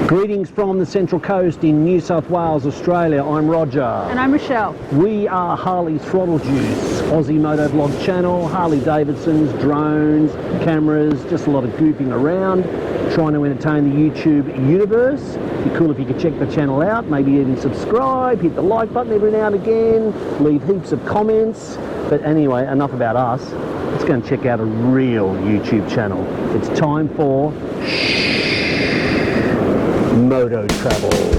Greetings from the Central Coast in New South Wales, Australia. I'm Roger. And I'm Michelle. We are Harley's Throttle Juice, Aussie Moto Vlog channel, Harley Davidsons, drones, cameras, just a lot of goofing around, trying to entertain the YouTube universe. It'd be cool if you could check the channel out, maybe even subscribe, hit the like button every now and again, leave heaps of comments. But anyway, enough about us. Let's go and check out a real YouTube channel. It's time for Moto Travels.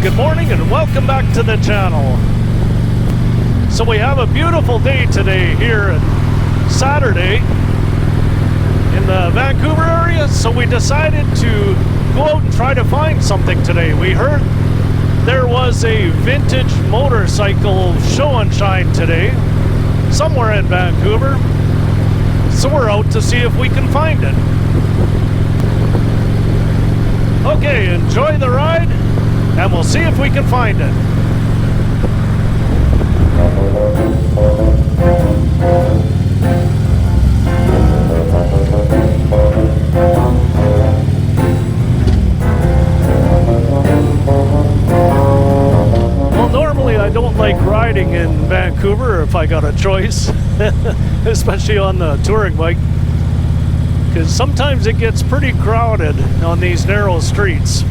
Good morning and welcome back to the channel. So we have a beautiful day today here, Saturday in the Vancouver area, so we decided to go out and try to find something today. We heard there was a vintage motorcycle show and shine today somewhere in Vancouver, so we're out to see if we can find it. Okay, enjoy the ride and we'll see if we can find it. Well, normally I don't like riding in Vancouver if I got a choice, especially on the touring bike, because sometimes it gets pretty crowded on these narrow streets.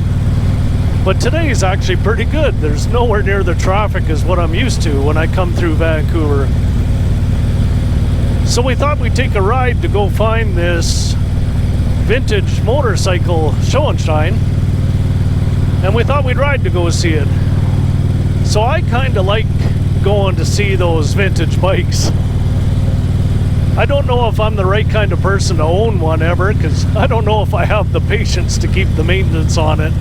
But today is actually pretty good. There's nowhere near the traffic as what I'm used to when I come through Vancouver. So we thought we'd take a ride to go find this vintage motorcycle show and shine. And we thought we'd ride to go see it. So I kind of like going to see those vintage bikes. I don't know if I'm the right kind of person to own one ever, because I don't know if I have the patience to keep the maintenance on it.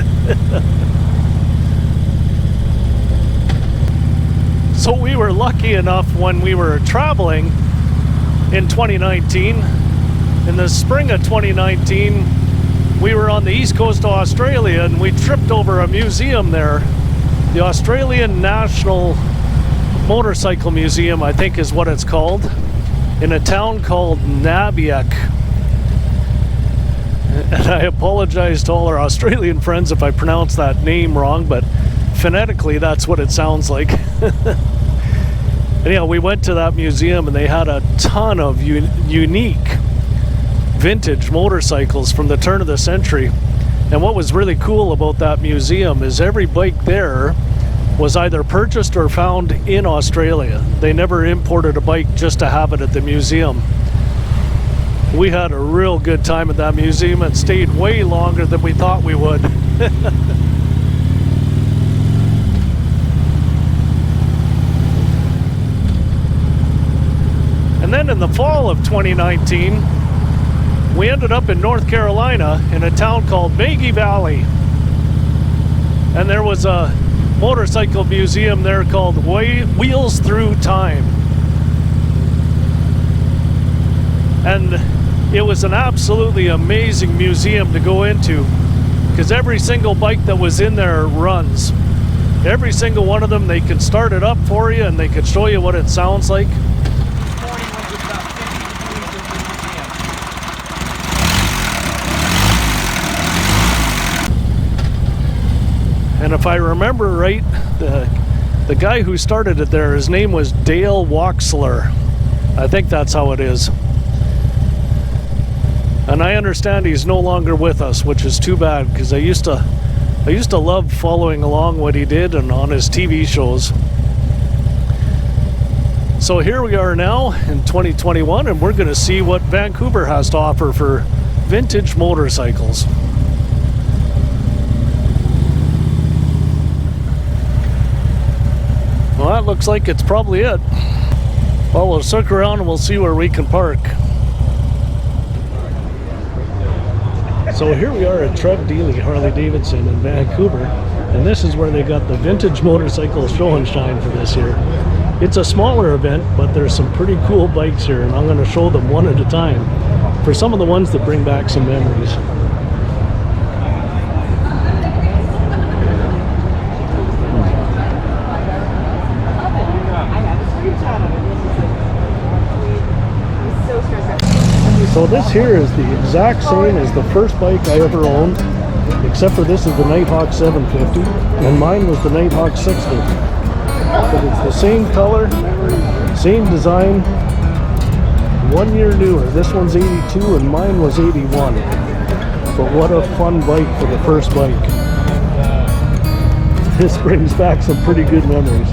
So we were lucky enough when we were traveling in 2019, in the spring of 2019, we were on the east coast of Australia and we tripped over a museum there. The Australian National Motorcycle Museum, I think is what it's called, in a town called Nabiac. And I apologize to all our Australian friends if I pronounce that name wrong, but phonetically that's what it sounds like. Anyhow, we went to that museum and they had a ton of unique vintage motorcycles from the turn of the century. And what was really cool about that museum is every bike there was either purchased or found in Australia. They never imported a bike just to have it at the museum. We had a real good time at that museum and stayed way longer than we thought we would. And then in the fall of 2019, we ended up in North Carolina in a town called Maggie Valley. And there was a motorcycle museum there called Wheels Through Time. And it was an absolutely amazing museum to go into, because every single bike that was in there runs. Every single one of them, they could start it up for you and they could show you what it sounds like. And if I remember right, the guy who started it there, his name was Dale Woxler. I think that's how it is. And I understand he's no longer with us, which is too bad, because I used to love following along what he did and on his TV shows. So here we are now in 2021, and we're going to see what Vancouver has to offer for vintage motorcycles. Well, that looks like it's probably it. Well, we'll circle around and we'll see where we can park. So here we are at Trev Dealey Harley Davidson in Vancouver, and this is where they got the vintage motorcycle show and shine for this year. It's a smaller event, but there's some pretty cool bikes here, and I'm going to show them one at a time for some of the ones that bring back some memories. So this here is the exact same as the first bike I ever owned, except for this is the Nighthawk 750, and mine was the Nighthawk 650. But it's the same color, same design, 1 year newer. This one's 82 and mine was 81. But what a fun bike for the first bike. This brings back some pretty good memories.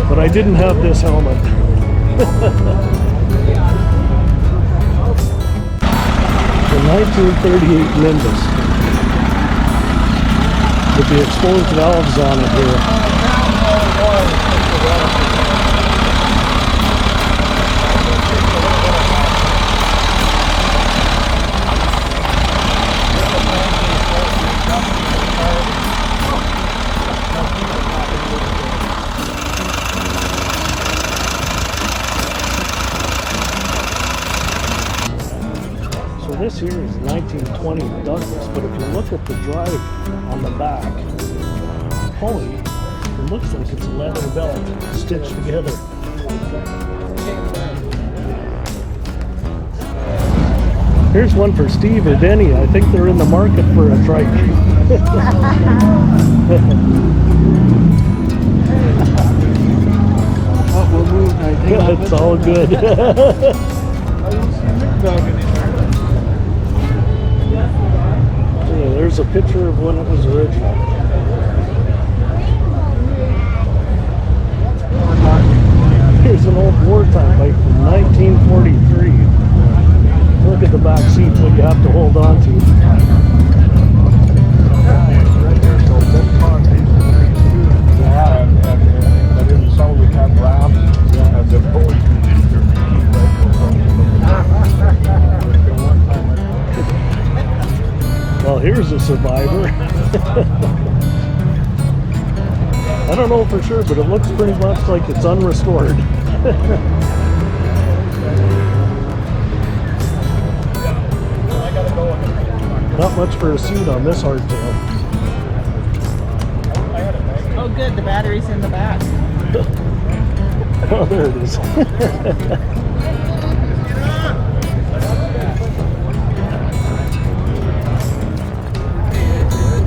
But I didn't have this helmet. The 1938 Nimbus with the exposed valves on it here. This here is 1920 Douglas, but if you look at the drive on the back, pulley, it looks like it's a leather belt stitched together. Here's one for Steve or Denny. I think they're in the market for a trike. We'll move, I think. Yeah, it's all good. There's a picture of when it was original. Here's an old wartime bike from 1943. Look at the back seat, what you have to hold on to. But in the summer we have ramps and the boys can use their feet. Well, here's a survivor. I don't know for sure, but it looks pretty much like it's unrestored. Not much for a seat on this hardtail. Oh good, the battery's in the back. Oh, there it is.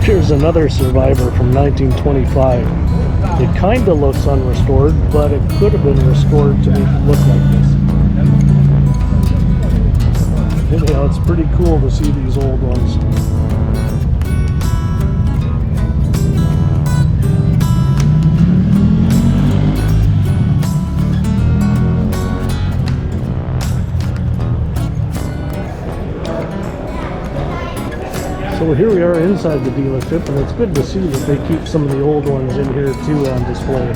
Here's another survivor from 1925. It kind of looks unrestored, but it could have been restored to make it look like this. Anyhow, it's pretty cool to see these old ones. So here we are inside the dealership, and it's good to see that they keep some of the old ones in here too on display.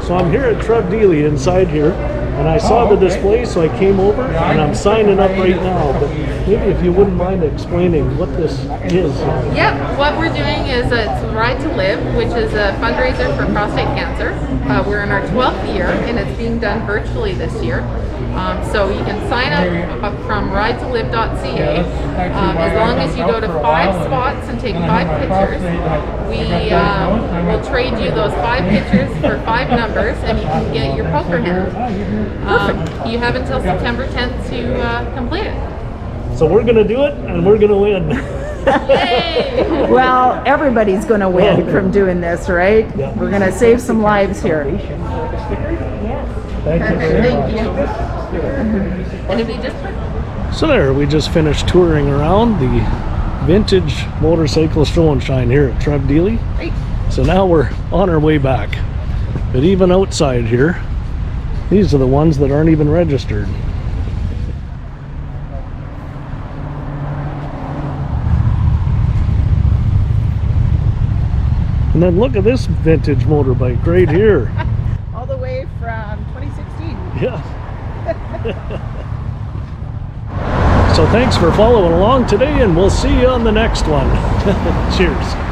So I'm here at Trev Dealey inside here, and I saw the display, so I came over, and I'm signing up right now. But maybe if you wouldn't mind explaining what this is. Yep, what we're doing is it's Ride to Live, which is a fundraiser for prostate cancer. We're in our 12th year, and it's being done virtually this year. So you can sign up from ridetolive.ca. As long as you go to 5 spots and take 5 pictures, we will trade you those 5 pictures for 5 numbers, and you can get your poker hand. You have until September 10th to complete it. So we're going to do it, and we're going to win. Yay! Well, everybody's going to win from doing this, right? Yeah. We're going to save some lives here. Thank you very Thank much. you. And if you just So there, we just finished touring around the vintage motorcycle show and shine here at Trev Dealey. Great. So now we're on our way back. But even outside here, these are the ones that aren't even registered. And And then look at this vintage motorbike right here. All the way from 2016. Yeah. So thanks for following along today, and we'll see you on the next one. Cheers.